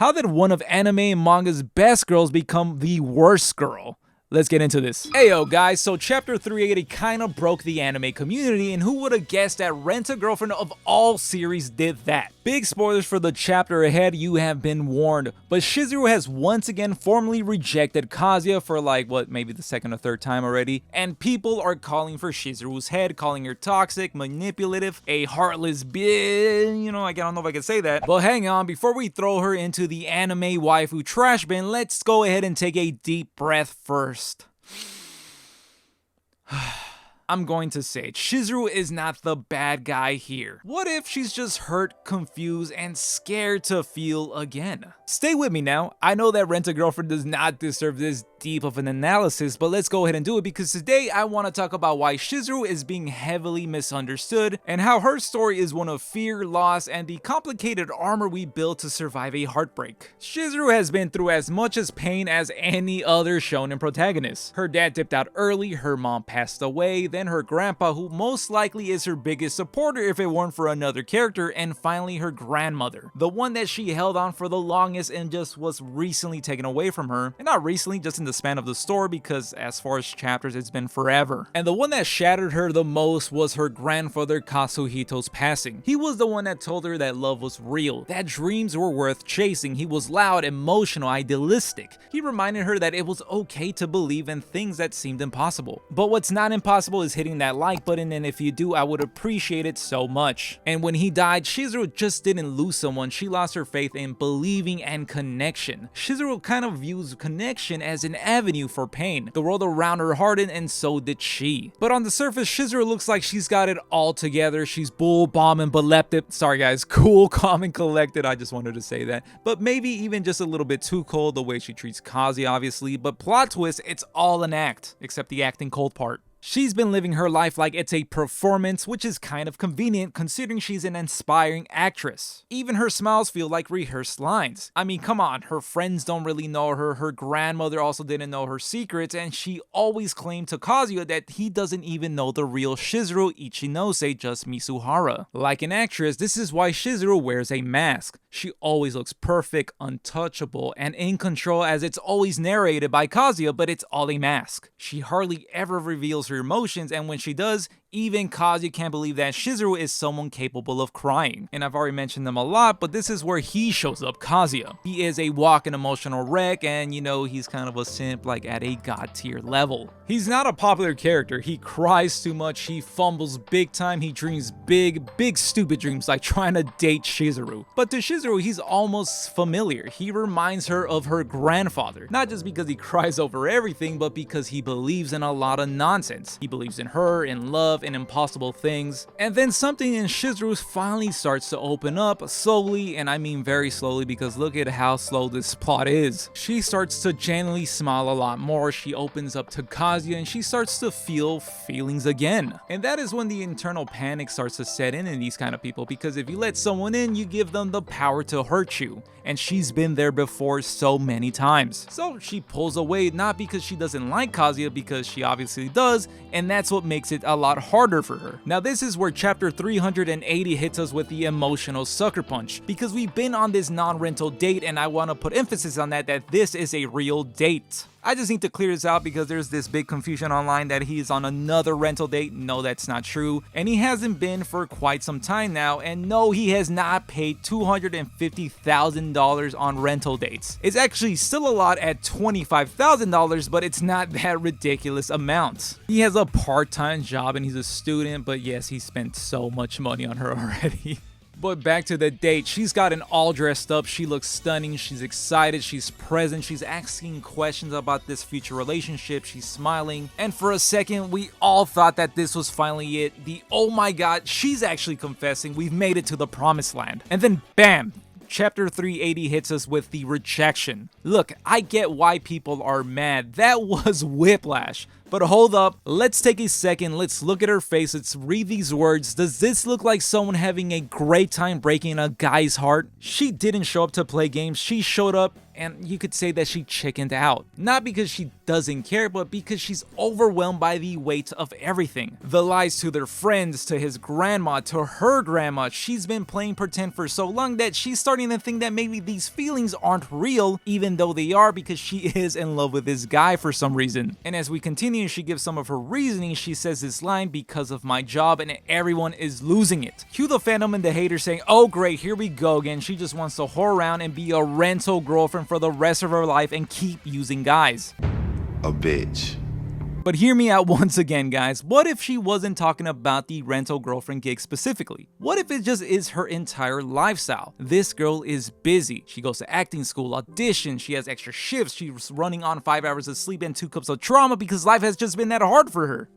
How did one of anime and manga's best girls become the worst girl? Let's get into this. Heyo guys, so chapter 380 kinda broke the anime community, and who would've guessed that Rent-A-Girlfriend of all series did that? Big spoilers for the chapter ahead, you have been warned. But Chizuru has once again formally rejected Kazuya for maybe the second or third time already, and people are calling for Chizuru's head, calling her toxic, manipulative, a heartless bitch, I don't know if I can say that. But hang on, before we throw her into the anime waifu trash bin, let's go ahead and take a deep breath first. I'm going to say, Chizuru is not the bad guy here. What if she's just hurt, confused, and scared to feel again? Stay with me now. I know that Rent-A-Girlfriend does not deserve this deep of an analysis, but let's go ahead and do it because today I want to talk about why Chizuru is being heavily misunderstood and how her story is one of fear, loss, and the complicated armor we built to survive a heartbreak. Chizuru has been through as much as pain as any other shonen protagonist. Her dad dipped out early, her mom passed away, then her grandpa, who most likely is her biggest supporter if it weren't for another character, and finally her grandmother, the one that she held on for the longest and just was recently taken away from her, and not recently, just in the span of the story, because as far as chapters it's been forever. And the one that shattered her the most was her grandfather Kazuhito's passing. He was the one that told her that love was real, that dreams were worth chasing. He was loud, emotional, idealistic. He reminded her that it was okay to believe in things that seemed impossible. But what's not impossible is hitting that like button, and if you do, I would appreciate it so much. And when he died, Chizuru just didn't lose someone, she lost her faith in believing and connection. Chizuru kind of views connection as an avenue for pain. The world around her hardened, and so did she. But on the surface, Chizuru looks like she's got it all together. She's bull, bomb, and beleptic. Sorry guys, cool, calm, and collected. I just wanted to say that. But maybe even just a little bit too cold the way she treats Kazuya, obviously. But plot twist, it's all an act, except the acting cold part. She's been living her life like it's a performance, which is kind of convenient considering she's an inspiring actress. Even her smiles feel like rehearsed lines. I mean, come on, her friends don't really know her, her grandmother also didn't know her secrets, and she always claimed to Kazuya that he doesn't even know the real Chizuru Ichinose, just Mizuhara. Like an actress, this is why Chizuru wears a mask. She always looks perfect, untouchable, and in control as it's always narrated by Kazuya, but it's all a mask. She hardly ever reveals her emotions, and when she does, even Kazuya can't believe that Chizuru is someone capable of crying. And I've already mentioned them a lot, but this is where he shows up, Kazuya. He is a walking emotional wreck, and he's kind of a simp, like at a god tier level. He's not a popular character. He cries too much, he fumbles big time, he dreams big stupid dreams like trying to date Chizuru. But to Chizuru, he's almost familiar. He reminds her of her grandfather, not just because he cries over everything, but because he believes in a lot of nonsense. He believes in her, in love, and impossible things. And then something in Chizuru finally starts to open up slowly, and I mean very slowly because look at how slow this plot is. She starts to genuinely smile a lot more, she opens up to Kazuya, and she starts to feel feelings again. And that is when the internal panic starts to set in these kind of people, because if you let someone in, you give them the power to hurt you. And she's been there before so many times. So she pulls away, not because she doesn't like Kazuya, because she obviously does, and that's what makes it a lot harder for her. Now this is where chapter 380 hits us with the emotional sucker punch, because we've been on this non-rental date, and I want to put emphasis on that this is a real date. I just need to clear this out because there's this big confusion online that he's on another rental date. No, that's not true. And he hasn't been for quite some time now. And no, he has not paid $250,000 on rental dates. It's actually still a lot at $25,000, but it's not that ridiculous amount. He has a part-time job and he's a student, but yes, he spent so much money on her already. But back to the date, she's gotten all dressed up, she looks stunning, she's excited, she's present, she's asking questions about this future relationship, she's smiling, and for a second, we all thought that this was finally it. Oh my god, she's actually confessing, we've made it to the promised land. And then bam! Chapter 380 hits us with the rejection. Look, I get why people are mad, that was whiplash. But hold up, let's take a second, let's look at her face, let's read these words. Does this look like someone having a great time breaking a guy's heart? She didn't show up to play games, she showed up and you could say that she chickened out. Not because she doesn't care, but because she's overwhelmed by the weight of everything. The lies to their friends, to his grandma, to her grandma. She's been playing pretend for so long that she's starting to think that maybe these feelings aren't real, even though they are, because she is in love with this guy for some reason. And as we continue, she gives some of her reasoning. She says this line, because of my job and everyone is losing it. Cue the fandom and the haters saying, oh great, here we go again. She just wants to whore around and be a rental girlfriend for the rest of her life and keep using guys. A bitch. But hear me out once again, guys. What if she wasn't talking about the rental girlfriend gig specifically? What if it just is her entire lifestyle? This girl is busy. She goes to acting school, auditions, she has extra shifts, she's running on 5 hours of sleep and 2 cups of trauma because life has just been that hard for her.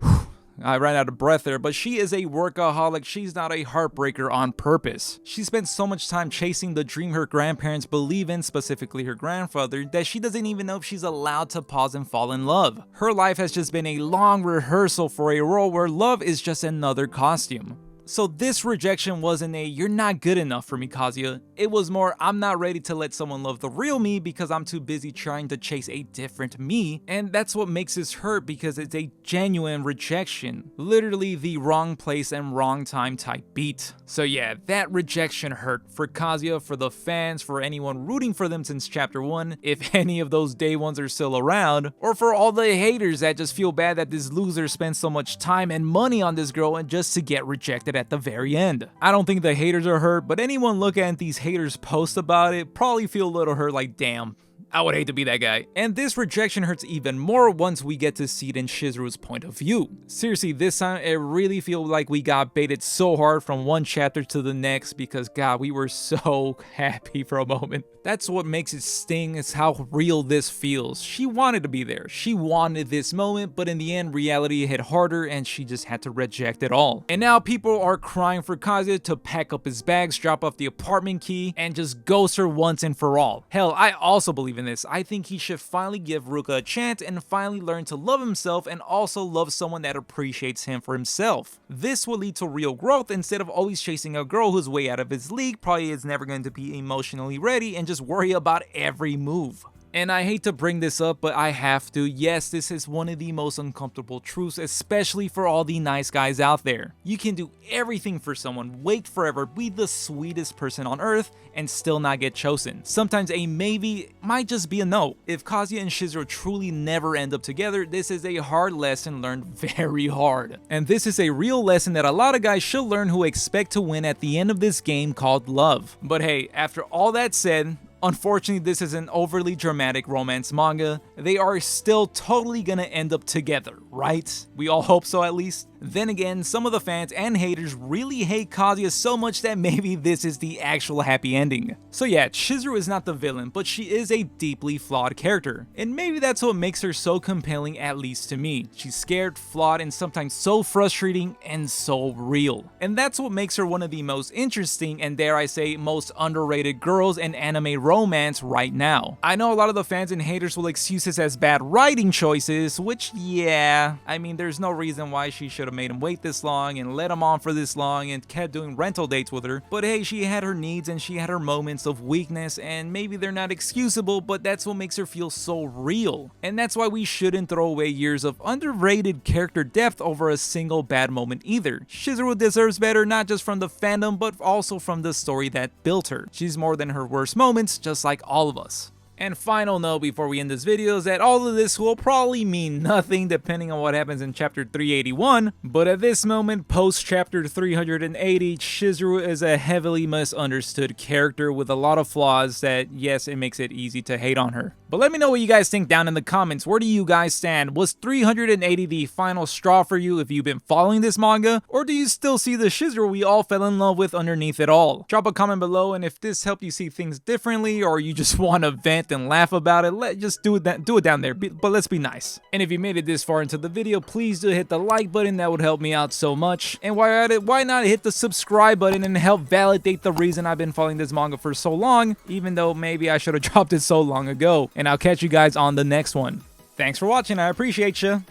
I ran out of breath there, but she is a workaholic. She's not a heartbreaker on purpose. She spends so much time chasing the dream her grandparents believe in, specifically her grandfather, that she doesn't even know if she's allowed to pause and fall in love. Her life has just been a long rehearsal for a role where love is just another costume. So this rejection wasn't a "you're not good enough for me, Kazuya." It was more, I'm not ready to let someone love the real me because I'm too busy trying to chase a different me. And that's what makes this hurt, because it's a genuine rejection. Literally the wrong place and wrong time type beat. So yeah, that rejection hurt for Kazuya, for the fans, for anyone rooting for them since chapter 1, if any of those day ones are still around, or for all the haters that just feel bad that this loser spent so much time and money on this girl and just to get rejected at the very end. I don't think the haters are hurt, but anyone looking at these haters post about it probably feel a little hurt, like damn, I would hate to be that guy. And this rejection hurts even more once we get to see it in Chizuru's point of view. Seriously, this time it really feels like we got baited so hard from one chapter to the next, because god, we were so happy for a moment. That's what makes it sting, is how real this feels. She wanted to be there, she wanted this moment, but in the end reality hit harder and she just had to reject it all. And now people are crying for Kazuya to pack up his bags, drop off the apartment key, and just ghost her once and for all. Hell, I also believe in this. I think he should finally give Ruka a chance and finally learn to love himself and also love someone that appreciates him for himself. This will lead to real growth instead of always chasing a girl who's way out of his league, probably is never going to be emotionally ready, and just worry about every move. And I hate to bring this up, but I have to. Yes, this is one of the most uncomfortable truths, especially for all the nice guys out there. You can do everything for someone, wait forever, be the sweetest person on earth, and still not get chosen. Sometimes a maybe might just be a no. If Kazuya and Chizuru truly never end up together, this is a hard lesson learned very hard. And this is a real lesson that a lot of guys should learn who expect to win at the end of this game called love. But hey, after all that said, unfortunately, this is an overly dramatic romance manga. They are still totally gonna end up together, right? We all hope so, at least. Then again, some of the fans and haters really hate Kazuya so much that maybe this is the actual happy ending. So yeah, Chizuru is not the villain, but she is a deeply flawed character. And maybe that's what makes her so compelling, at least to me. She's scared, flawed, and sometimes so frustrating and so real. And that's what makes her one of the most interesting and, dare I say, most underrated girls in anime romance right now. I know a lot of the fans and haters will excuse this as bad writing choices, which yeah, I mean, there's no reason why she should have made him wait this long and let him on for this long and kept doing rental dates with her. But hey, she had her needs and she had her moments of weakness, and maybe they're not excusable, but that's what makes her feel so real. And that's why we shouldn't throw away years of underrated character depth over a single bad moment either. Chizuru deserves better, not just from the fandom, but also from the story that built her. She's more than her worst moments, just like all of us. And final note before we end this video is that all of this will probably mean nothing depending on what happens in chapter 381, but at this moment, post chapter 380, Chizuru is a heavily misunderstood character with a lot of flaws that, yes, it makes it easy to hate on her. But let me know what you guys think down in the comments. Where do you guys stand? Was 380 the final straw for you if you've been following this manga? Or do you still see the Chizuru we all fell in love with underneath it all? Drop a comment below, and if this helped you see things differently, or you just want to vent and laugh about it, just do it down there, but let's be nice. And if you made it this far into the video, please do hit the like button. That would help me out so much. And while you're at it, why not hit the subscribe button and help validate the reason I've been following this manga for so long, even though maybe I should have dropped it so long ago. And I'll catch you guys on the next one. Thanks for watching, I appreciate you.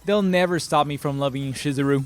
They'll never stop me from loving you, Chizuru.